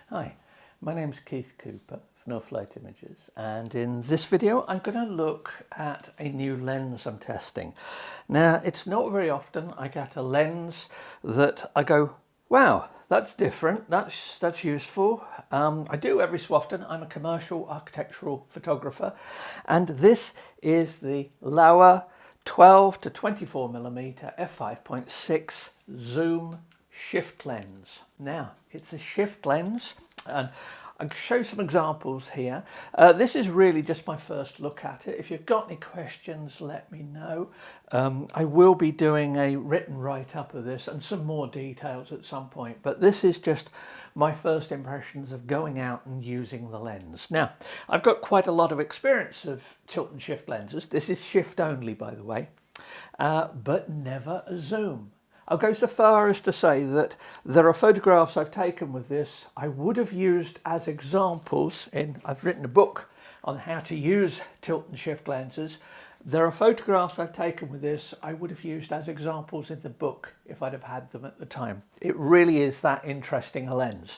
Hi, my name's Keith Cooper from No Flight Images, and in this video I'm going to look at a new lens I'm testing. Now, it's not very often I get a lens that I go, wow, that's different, that's useful. I do every so often. I'm a commercial architectural photographer, and this is the Laowa 12 to 24mm f5.6 zoom shift lens. Now, it's a shift lens, and I'll show some examples here. This is really just my first look at it. If you've got any questions, let me know. I will be doing a written write-up of this and some more details at some point, but this is just my first impressions of going out and using the lens. Now, I've got quite a lot of experience of tilt and shift lenses. This is shift only, by the way, but never a zoom. I'll go so far as to say that there are photographs I've taken with this I would have used as examples I've written a book on how to use tilt and shift lenses. There are photographs I've taken with this I would have used as examples in the book if I'd have had them at the time. It really is that interesting a lens.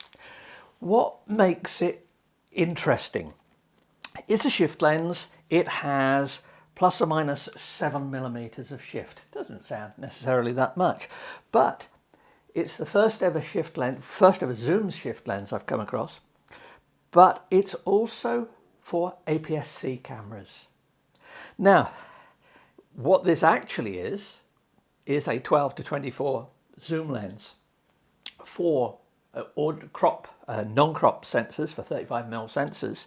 What makes it interesting? It's a shift lens. It has plus or minus 7mm of shift. Doesn't sound necessarily that much, but it's the first ever shift lens, first ever zoom shift lens I've come across, but it's also for APS-C cameras. Now, what this actually is a 12 to 24 zoom lens for non-crop sensors, for 35mm sensors.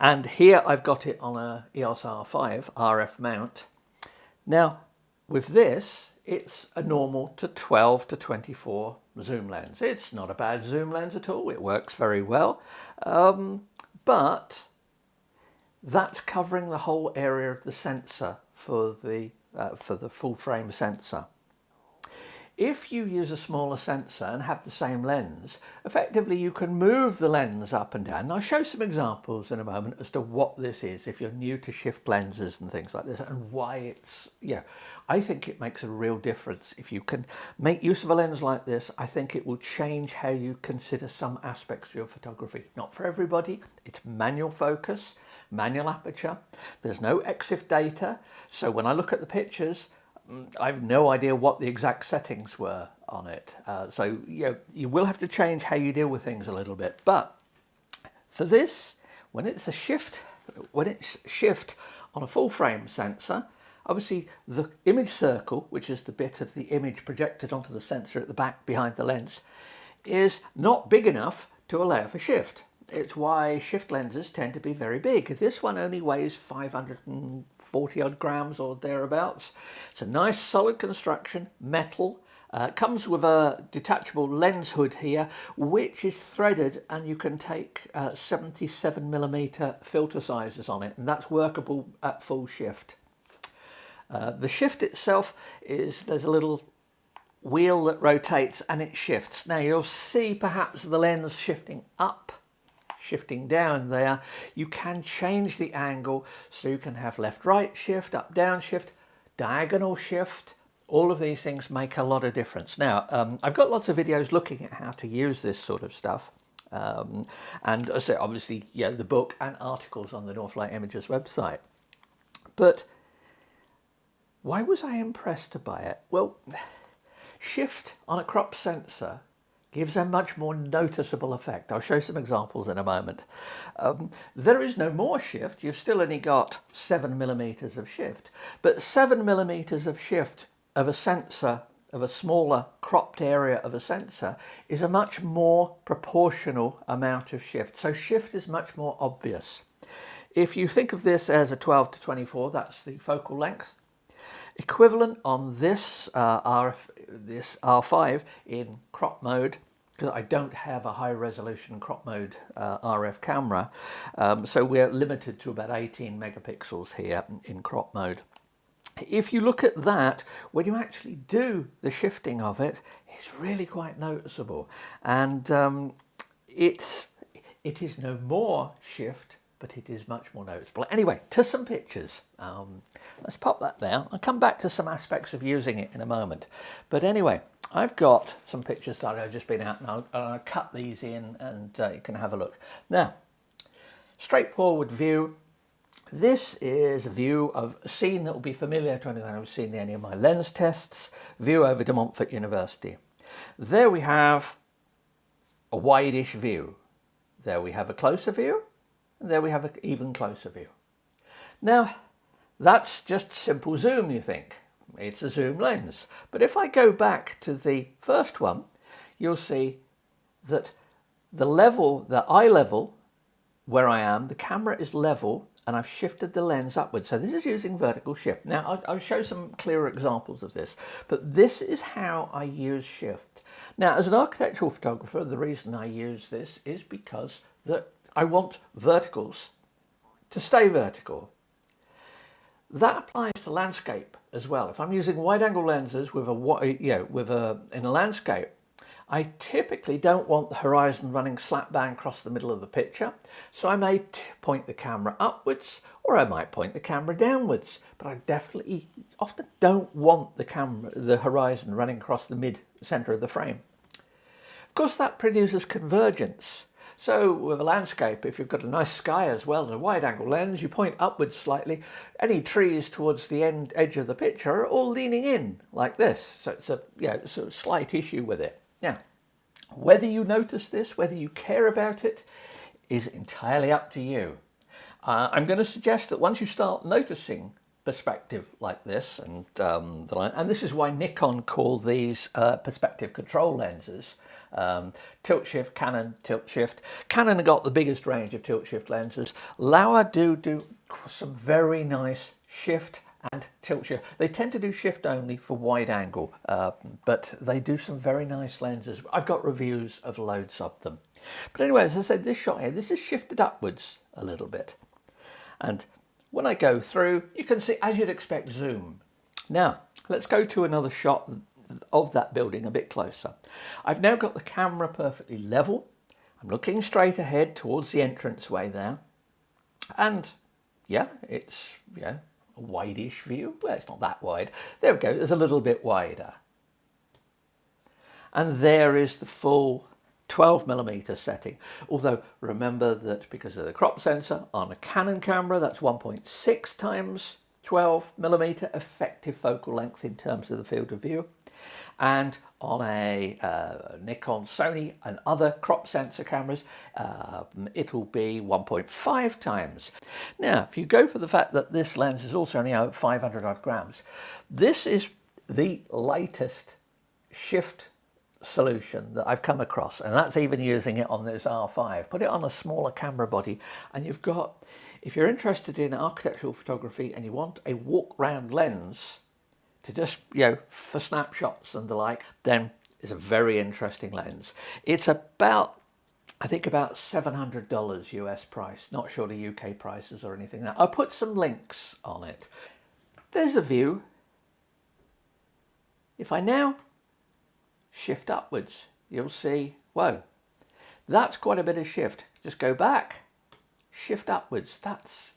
And here I've got it on a EOS R5 RF mount. Now, with this, it's a normal to 12 to 24 zoom lens. It's not a bad zoom lens at all. It works very well. But that's covering the whole area of the sensor for the full frame sensor. If you use a smaller sensor and have the same lens, effectively you can move the lens up and down. And I'll show some examples in a moment as to what this is if you're new to shift lenses and things like this, and why it's, I think it makes a real difference. If you can make use of a lens like this, I think it will change how you consider some aspects of your photography. Not for everybody. It's manual focus, manual aperture. There's no EXIF data. So when I look at the pictures, I have no idea what the exact settings were on it. So you will have to change how you deal with things a little bit. But for this, when it's shift on a full frame sensor, obviously the image circle, which is the bit of the image projected onto the sensor at the back behind the lens, is not big enough to allow for shift. It's why shift lenses tend to be very big. This one only weighs 540 odd grams or thereabouts. It's a nice solid construction, metal. Comes with a detachable lens hood here, which is threaded, and you can take 77mm filter sizes on it, and that's workable at full shift. The shift itself there's a little wheel that rotates and it shifts. Now you'll see perhaps the lens shifting up, shifting down there. You can change the angle, so you can have left-right shift, up-down shift, diagonal shift. All of these things make a lot of difference. Now, I've got lots of videos looking at how to use this sort of stuff. And so obviously, the book and articles on the No Flight Images website. But why was I impressed by it? Well, shift on a crop sensor gives a much more noticeable effect. I'll show some examples in a moment. There is no more shift. You've still only got 7mm of shift, but 7mm of shift of a sensor, of a smaller cropped area of a sensor, is a much more proportional amount of shift. So shift is much more obvious. If you think of this as a 12 to 24, that's the focal length. Equivalent on this this R5 in crop mode, because I don't have a high resolution crop mode RF camera, so we're limited to about 18 megapixels here in crop mode. If you look at that, when you actually do the shifting of it, it's really quite noticeable, and it is no more shift, but it is much more noticeable. Anyway, to some pictures. Let's pop that there. I'll come back to some aspects of using it in a moment. But anyway, I've got some pictures that I've just been out, and I'll cut these in, and you can have a look. Now, straightforward view. This is a view of a scene that will be familiar to anyone who's seen any of my lens tests. View over De Montfort University. There we have a wide-ish view. There we have a closer view, and there we have an even closer view. Now, that's just simple zoom, you think. It's a zoom lens. But if I go back to the first one, you'll see that the level, the eye level, where I am, the camera is level, and I've shifted the lens upwards. So this is using vertical shift. Now, I'll show some clearer examples of this, but this is how I use shift. Now, as an architectural photographer, the reason I use this is because I want verticals to stay vertical. That applies to landscape as well. If I'm using wide-angle lenses in a landscape, I typically don't want the horizon running slap bang across the middle of the picture, so I may point the camera upwards, or I might point the camera downwards, but I definitely often don't want the horizon running across the mid-center of the frame. Of course, that produces convergence. So with a landscape, if you've got a nice sky as well and a wide-angle lens, you point upwards slightly. Any trees towards the edge of the picture are all leaning in like this. So it's a slight issue with it. Now, whether you notice this, whether you care about it, is entirely up to you. I'm going to suggest that once you start noticing perspective like this, and this is why Nikon call these perspective control lenses. Tilt shift, Canon, tilt shift. Canon have got the biggest range of tilt shift lenses. Laowa do some very nice shift and tilt shift. They tend to do shift only for wide angle, but they do some very nice lenses. I've got reviews of loads of them. But anyway, as I said, this shot here, this is shifted upwards a little bit. And when I go through, you can see, as you'd expect, zoom. Now, let's go to another shot of that building a bit closer. I've now got the camera perfectly level. I'm looking straight ahead towards the entranceway there. And yeah, it's a wide-ish view. Well, it's not that wide. There we go, it's a little bit wider. And there is the full 12mm setting. Although remember that because of the crop sensor on a Canon camera, that's 1.6 times 12mm effective focal length in terms of the field of view. And on a Nikon, Sony and other crop sensor cameras, it'll be 1.5 times. Now, if you go for the fact that this lens is also only 500 odd grams, this is the latest shift solution that I've come across, and that's even using it on this R5. Put it on a smaller camera body, and you've got, if you're interested in architectural photography and you want a walk round lens to just, for snapshots and the like, then it's a very interesting lens. It's about, I think, about $700 US price, not sure the UK prices or anything. I'll put some links on it. There's a view. If I now shift upwards, you'll see, whoa, that's quite a bit of shift. Just go back, shift upwards. That's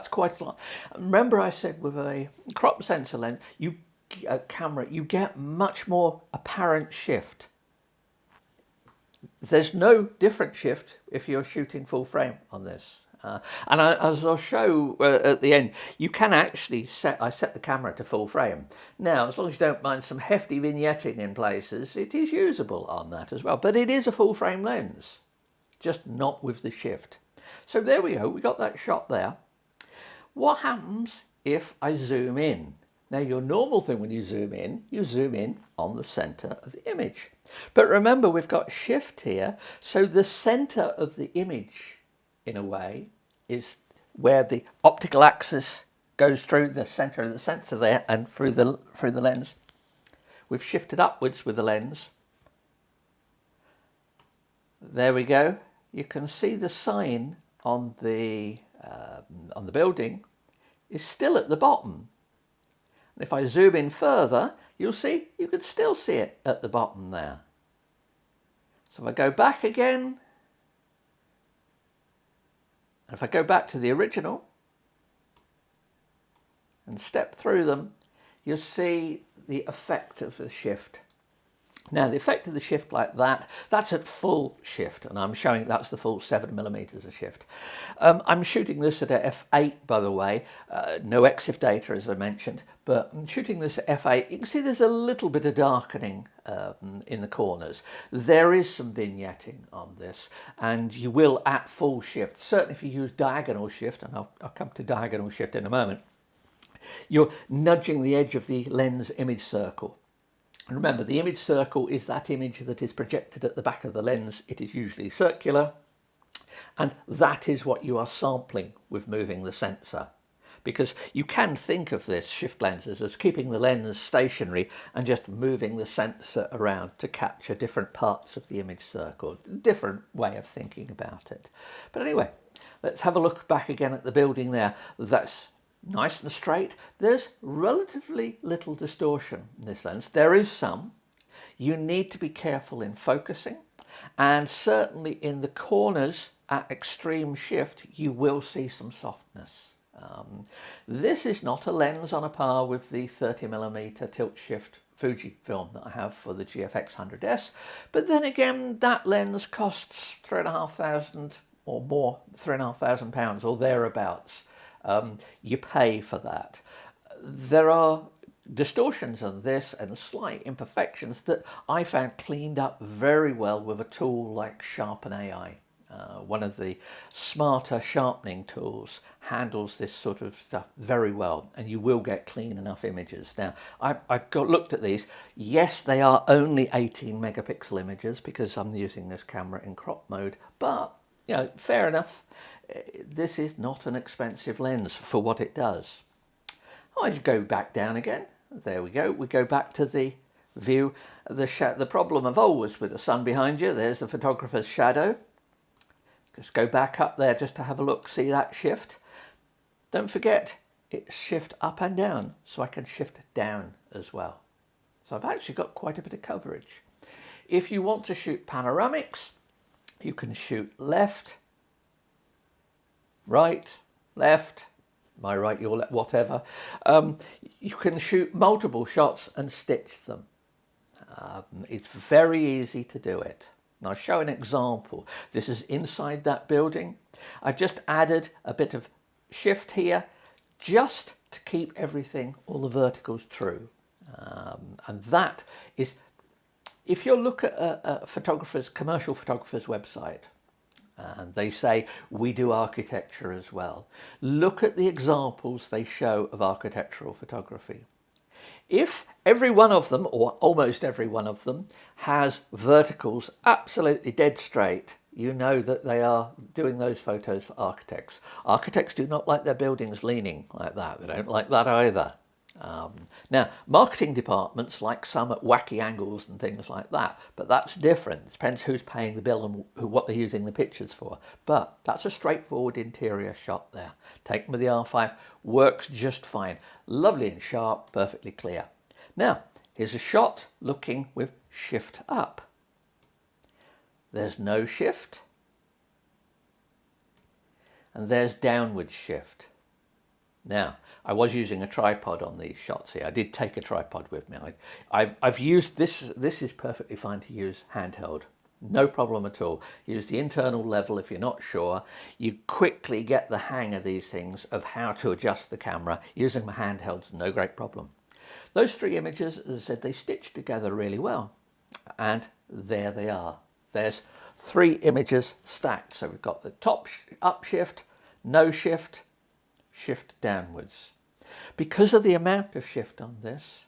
quite a lot. Remember I said with a crop sensor lens, you get much more apparent shift. There's no different shift if you're shooting full frame on this. As I'll show at the end, you can actually I set the camera to full frame. Now, as long as you don't mind some hefty vignetting in places, it is usable on that as well. But it is a full frame lens, just not with the shift. So there we go, we got that shot there. What happens if I zoom in? Now, your normal thing when you zoom in on the center of the image. But remember, we've got shift here, so the center of the image, in a way, is where the optical axis goes through the center of the sensor there and through the lens. We've shifted upwards with the lens. There we go. You can see the sign on the building is still at the bottom. And if I zoom in further, you can still see it at the bottom there. So if I go back again, and if I go back to the original and step through them, you'll see the effect of the shift. Now the effect of the shift like that, that's at full shift, and I'm showing that's the full 7mm of shift. I'm shooting this at a f8, by the way, no EXIF data as I mentioned, but I'm shooting this at f8. You can see there's a little bit of darkening in the corners. There is some vignetting on this, and you will at full shift, certainly if you use diagonal shift, and I'll come to diagonal shift in a moment, you're nudging the edge of the lens image circle. And remember, the image circle is that image that is projected at the back of the lens. It is usually circular, and that is what you are sampling with moving the sensor. Because you can think of this shift lenses as keeping the lens stationary and just moving the sensor around to capture different parts of the image circle. Different way of thinking about it. But anyway, let's have a look back again at the building there. That's nice and straight. There's relatively little distortion in this lens. There is some. You need to be careful in focusing, and certainly in the corners at extreme shift you will see some softness. This is not a lens on a par with the 30mm tilt shift Fujifilm that I have for the GFX 100S, but then again that lens costs £3,500 or more, £3,500 or thereabouts. You pay for that. There are distortions on this and slight imperfections that I found cleaned up very well with a tool like Sharpen AI. One of the smarter sharpening tools handles this sort of stuff very well, and you will get clean enough images. Now, I've looked at these. Yes, they are only 18 megapixel images because I'm using this camera in crop mode, but you know, fair enough. This is not an expensive lens for what it does. I just go back down again. There we go. We go back to the view. The problem of always with the sun behind you. There's the photographer's shadow. Just go back up there just to have a look. See that shift? Don't forget, it's shift up and down, so I can shift down as well. So I've actually got quite a bit of coverage. If you want to shoot panoramics, you can shoot left, right, left, my right, your left, whatever. You can shoot multiple shots and stitch them. It's very easy to do it. Now I'll show an example. This is inside that building. I've just added a bit of shift here just to keep everything, all the verticals true. And that is, if you look at a commercial photographer's website, and they say, we do architecture as well. Look at the examples they show of architectural photography. If every one of them, or almost every one of them, has verticals absolutely dead straight, you know that they are doing those photos for architects. Architects do not like their buildings leaning like that. They don't like that either. Now, marketing departments like some at wacky angles and things like that, but that's different. It depends who's paying the bill and what they're using the pictures for. But that's a straightforward interior shot there. Taken with the R5, works just fine. Lovely and sharp, perfectly clear. Now, here's a shot looking with shift up. There's no shift. And there's downward shift. Now, I was using a tripod on these shots here. I did take a tripod with me. I've used this. This is perfectly fine to use handheld. No problem at all. Use the internal level if you're not sure. You quickly get the hang of these things, of how to adjust the camera. Using my handhelds, no great problem. Those three images, as I said, they stitch together really well. And there they are. There's three images stacked. So we've got the top up shift, no shift, shift downwards. Because of the amount of shift on this,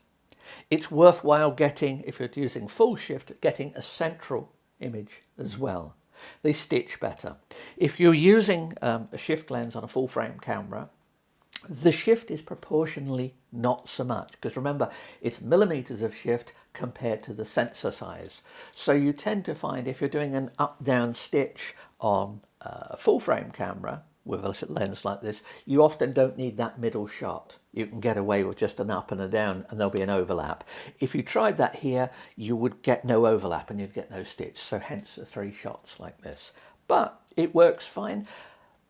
it's worthwhile getting, if you're using full shift, getting a central image as well. They stitch better. If you're using a shift lens on a full frame camera, the shift is proportionally not so much, because remember, it's millimeters of shift compared to the sensor size. So you tend to find if you're doing an up-down stitch on a full frame camera with a lens like this, you often don't need that middle shot. You can get away with just an up and a down and there'll be an overlap. If you tried that here, you would get no overlap and you'd get no stitch. So hence the three shots like this. But it works fine.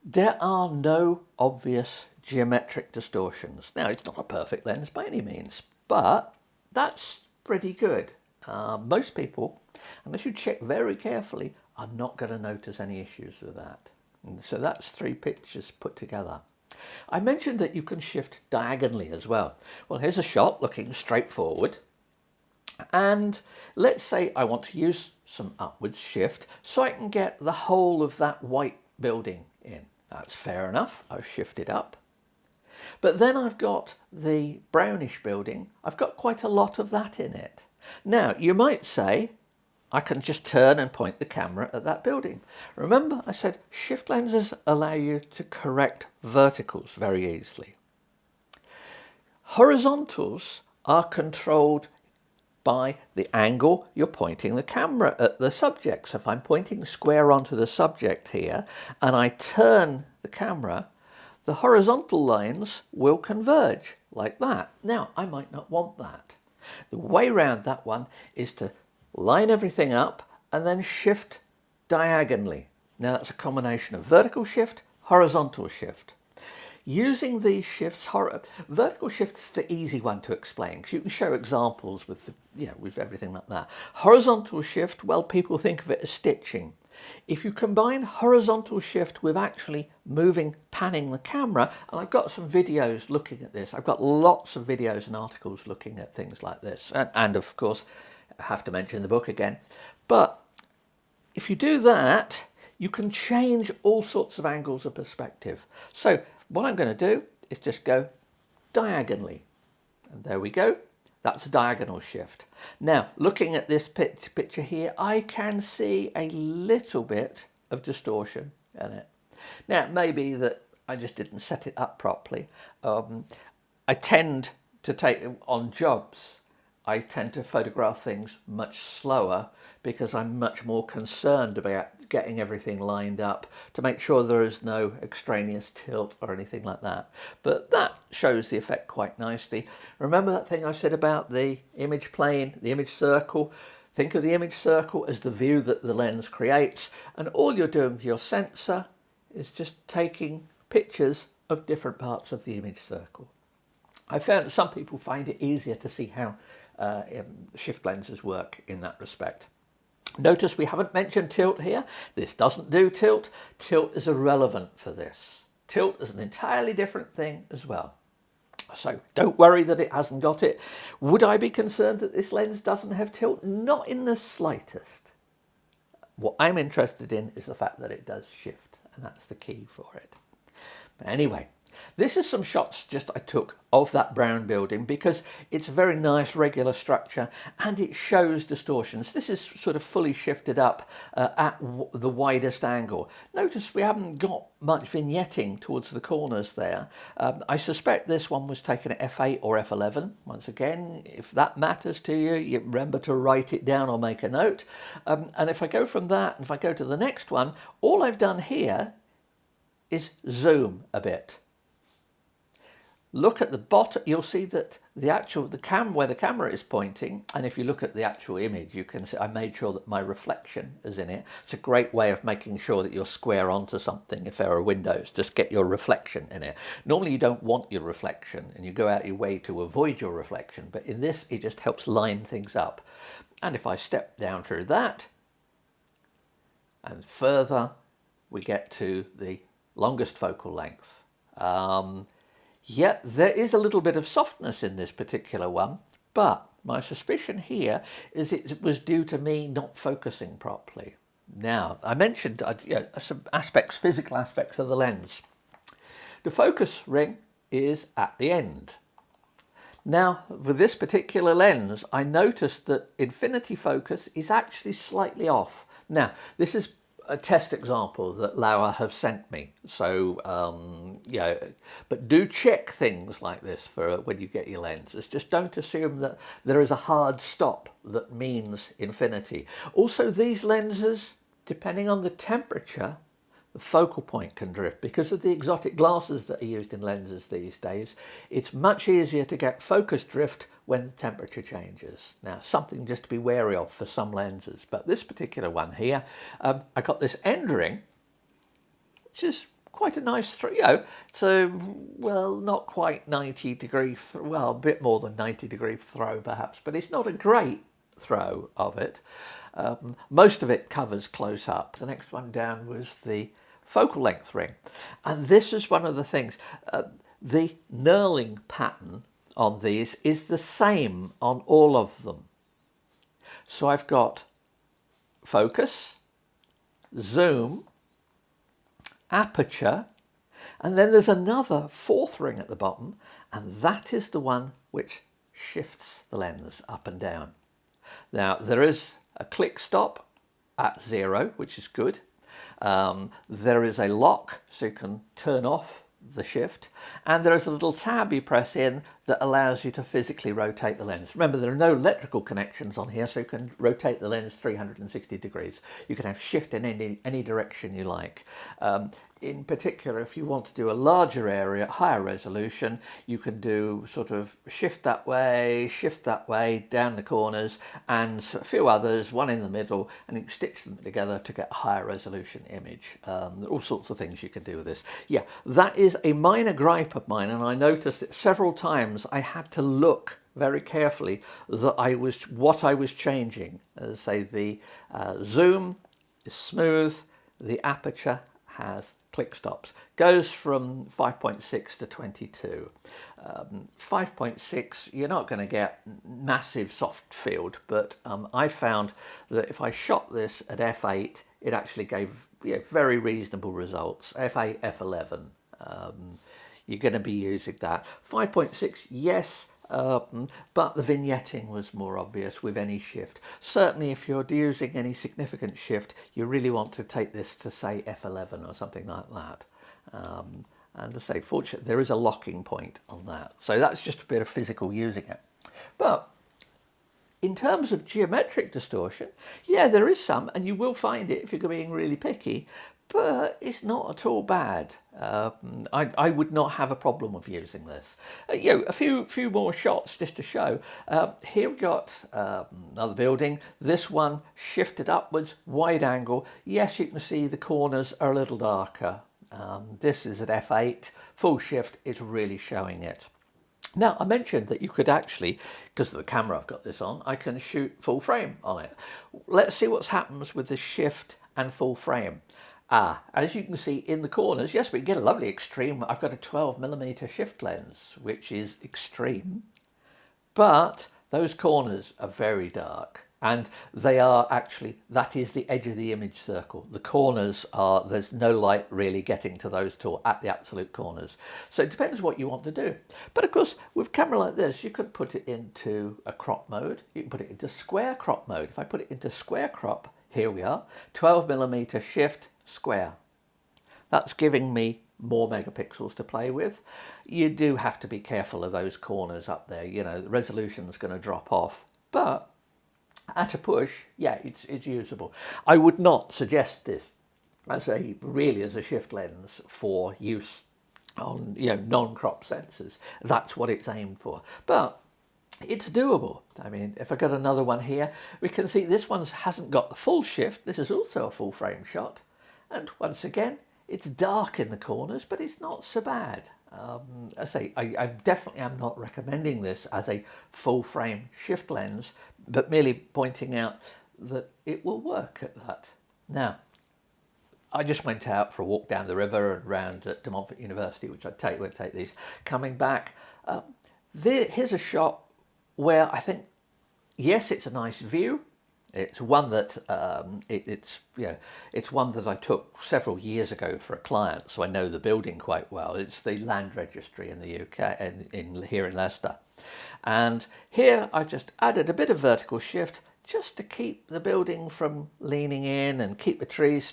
There are no obvious geometric distortions. Now, it's not a perfect lens by any means, but that's pretty good. Most people, unless you check very carefully, are not going to notice any issues with that. And so that's 3 pictures put together. I mentioned that you can shift diagonally as well. Well, here's a shot looking straight forward. And let's say I want to use some upwards shift so I can get the whole of that white building in. That's fair enough. I've shifted up. But then I've got the brownish building. I've got quite a lot of that in it. Now, you might say, I can just turn and point the camera at that building. Remember, I said shift lenses allow you to correct verticals very easily. Horizontals are controlled by the angle you're pointing the camera at the subject. So if I'm pointing square onto the subject here and I turn the camera, the horizontal lines will converge like that. Now, I might not want that. The way around that one is to line everything up and then shift diagonally. Now that's a combination of vertical shift, horizontal shift. Using these shifts, vertical shift is the easy one to explain because you can show examples with with everything like that. Horizontal shift, well, people think of it as stitching. If you combine horizontal shift with actually panning the camera, and I've got some videos looking at this, I've got lots of videos and articles looking at things like this, and of course, I have to mention the book again. But if you do that, you can change all sorts of angles of perspective. So what I'm going to do is just go diagonally. And there we go. That's a diagonal shift. Now, looking at this picture here, I can see a little bit of distortion in it. Now, it may be that I just didn't set it up properly. I tend to take on jobs. I tend to photograph things much slower because I'm much more concerned about getting everything lined up to make sure there is no extraneous tilt or anything like that. But that shows the effect quite nicely. Remember that thing I said about the image plane, the image circle? Think of the image circle as the view that the lens creates, and all you're doing with your sensor is just taking pictures of different parts of the image circle. I found that some people find it easier to see how shift lenses work in that respect. Notice we haven't mentioned tilt here. This doesn't do tilt. Tilt is irrelevant for this. Tilt is an entirely different thing as well. So don't worry that it hasn't got it. Would I be concerned that this lens doesn't have tilt? Not in the slightest. What I'm interested in is the fact that it does shift, and that's the key for it. But anyway, this is some shots just I took of that brown building because it's a very nice regular structure and it shows distortions. This is sort of fully shifted up at the widest angle. Notice we haven't got much vignetting towards the corners there. I suspect this one was taken at f8 or f11. Once again, if that matters to you, you remember to write it down or make a note. And if I go from that, and if I go to the next one, all I've done here is zoom a bit. Look at the bottom, you'll see that where the camera is pointing, and if you look at the actual image, you can see I made sure that my reflection is in it. It's a great way of making sure that you're square onto something if there are windows. Just get your reflection in it. Normally you don't want your reflection and you go out your way to avoid your reflection, but in this it just helps line things up. And if I step down through that and further, we get to the longest focal length. Yet there is a little bit of softness in this particular one, but my suspicion here is it was due to me not focusing properly. Now, I mentioned some physical aspects of the lens. The focus ring is at the end. Now, with this particular lens, I noticed that infinity focus is actually slightly off. Now, this is a test example that Laowa have sent me. So, but do check things like this for when you get your lenses. Just don't assume that there is a hard stop that means infinity. Also, these lenses, depending on the temperature, the focal point can drift. Because of the exotic glasses that are used in lenses these days, it's much easier to get focus drift when the temperature changes. Now, something just to be wary of for some lenses, but this particular one here, I got this end ring, which is quite a nice throw. So, well, not quite 90 degree, well, a bit more than 90 degree throw perhaps, but it's not a great throw of it. Most of it covers close up. The next one down was the focal length ring. And this is one of the things. The knurling pattern on these is the same on all of them. So I've got focus, zoom, aperture, and then there's another fourth ring at the bottom, and that is the one which shifts the lens up and down. Now, there is a click stop at 0, which is good. There is a lock, so you can turn off the shift, and there is a little tab you press in that allows you to physically rotate the lens. Remember, there are no electrical connections on here, so you can rotate the lens 360 degrees. You can have shift in any direction you like. In particular, if you want to do a larger area, higher resolution, you can do sort of shift that way, down the corners, and a few others, one in the middle, and you can stitch them together to get a higher resolution image. All sorts of things you can do with this. Yeah, that is a minor gripe of mine, and I noticed it several times. I had to look very carefully that what I was changing. As I say, the zoom is smooth, the aperture has click stops. Goes from 5.6 to 22. 5.6, you're not going to get massive soft field, but I found that if I shot this at f8, it actually gave very reasonable results. f8, f11. You're going to be using that. 5.6, yes, but the vignetting was more obvious with any shift. Certainly if you're using any significant shift, you really want to take this to, say, f11 or something like that. And to say, fortunately, there is a locking point on that. So that's just a bit of physical using it. But in terms of geometric distortion, yeah, there is some, and you will find it if you're being really picky, but it's not at all bad. I would not have a problem with using this. A few more shots just to show. Here we've got another building. This one shifted upwards, wide angle. Yes, you can see the corners are a little darker. This is at f8, full shift is really showing it. Now, I mentioned that you could actually, because of the camera I've got this on, I can shoot full frame on it. Let's see what happens with the shift and full frame. As you can see in the corners, yes, we get a lovely extreme. I've got a 12mm shift lens, which is extreme, but those corners are very dark, and they are actually, that is the edge of the image circle. The corners are, there's no light really getting to those two at the absolute corners. So it depends what you want to do. But of course, with a camera like this, you could put it into a crop mode. You can put it into square crop mode. If I put it into square crop, here we are, 12mm shift, square. That's giving me more megapixels to play with. You do have to be careful of those corners up there. The resolution is going to drop off, but at a push, yeah, it's usable. I would not suggest this as a shift lens for use on non-crop sensors. That's what it's aimed for, but it's doable. I mean, if I got another one here, we can see this one hasn't got the full shift. This is also a full frame shot. And once again, it's dark in the corners, but it's not so bad. I say, I definitely am not recommending this as a full frame shift lens, but merely pointing out that it will work at that. Now, I just went out for a walk down the river and round at De Montfort University, which won't take these. Coming back, here's a shot where I think, yes, it's a nice view. It's one that it's one that I took several years ago for a client, so I know the building quite well. It's the land registry in the UK, here in Leicester, and here I just added a bit of vertical shift just to keep the building from leaning in and keep the trees.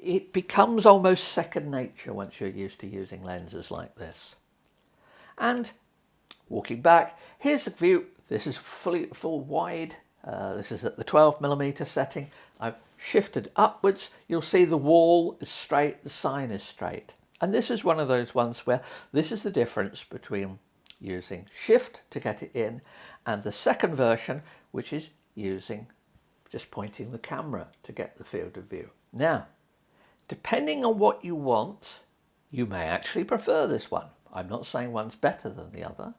It becomes almost second nature once you're used to using lenses like this. And walking back, here's the view. This is full wide. This is at the 12mm setting. I've shifted upwards. You'll see the wall is straight, the sign is straight. And this is one of those ones where this is the difference between using shift to get it in and the second version, which is using just pointing the camera to get the field of view. Now, depending on what you want, you may actually prefer this one. I'm not saying one's better than the other,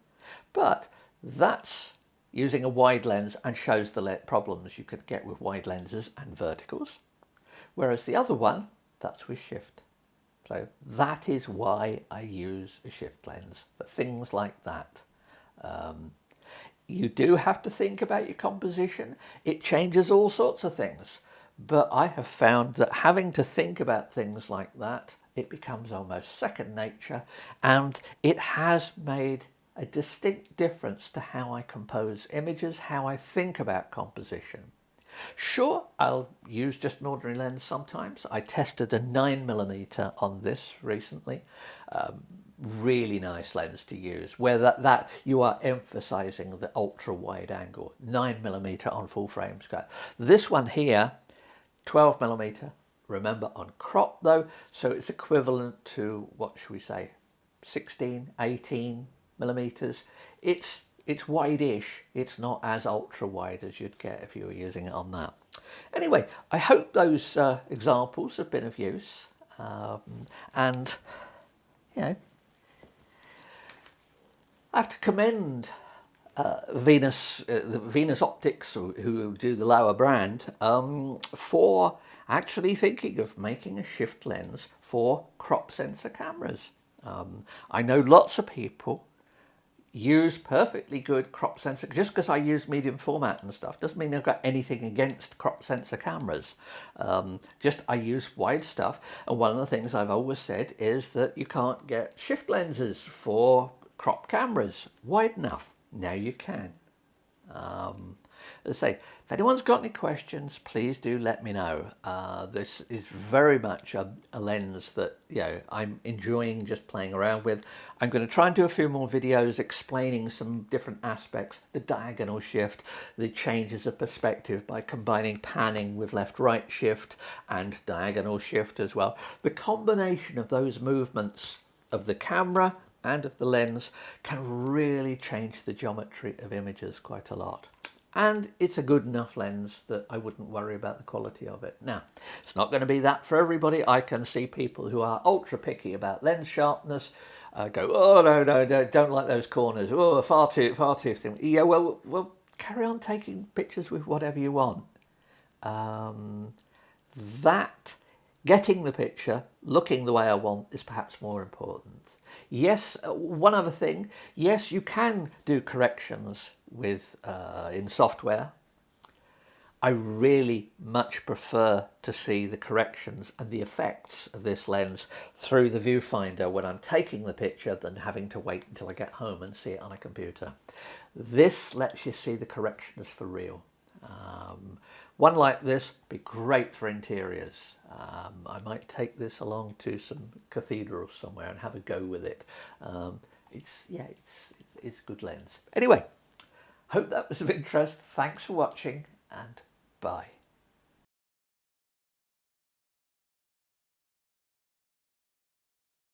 but that's using a wide lens and shows the problems you could get with wide lenses and verticals. Whereas the other one, that's with shift. So that is why I use a shift lens, for things like that. You do have to think about your composition. It changes all sorts of things. But I have found that having to think about things like that, it becomes almost second nature, and it has made a distinct difference to how I compose images, how I think about composition. Sure, I'll use just an ordinary lens sometimes. I tested a 9mm on this recently. Really nice lens to use, where that you are emphasizing the ultra wide angle. 9mm on full frame scope. This one here, 12mm, remember on crop though, so it's equivalent to, what should we say, 16, 18mm. It's wide-ish. It's not as ultra wide as you'd get if you were using it on that. Anyway, I hope those examples have been of use, and you know, I have to commend Venus Optics, who do the Laowa brand, for actually thinking of making a shift lens for crop sensor cameras. I know lots of people use perfectly good crop sensor. Just because I use medium format and stuff doesn't mean I've got anything against crop sensor cameras. Just I use wide stuff, and one of the things I've always said is that you can't get shift lenses for crop cameras wide enough. Now you can. As I say, if anyone's got any questions, please do let me know. This is very much a lens that, you know, I'm enjoying just playing around with. I'm going to try and do a few more videos explaining some different aspects, the diagonal shift, the changes of perspective by combining panning with left-right shift and diagonal shift as well. The combination of those movements of the camera and of the lens can really change the geometry of images quite a lot. And it's a good enough lens that I wouldn't worry about the quality of it. Now, it's not going to be that for everybody. I can see people who are ultra picky about lens sharpness go, oh, no, don't like those corners. Oh, far too thin. Yeah, well, carry on taking pictures with whatever you want. Getting the picture, looking the way I want, is perhaps more important. Yes, one other thing. Yes, you can do corrections with in software. I really much prefer to see the corrections and the effects of this lens through the viewfinder when I'm taking the picture than having to wait until I get home and see it on a computer. This lets you see the corrections for real. One like this would be great for interiors. I might take this along to some cathedrals somewhere and have a go with it. It's a good lens. Anyway, hope that was of interest. Thanks for watching, and bye.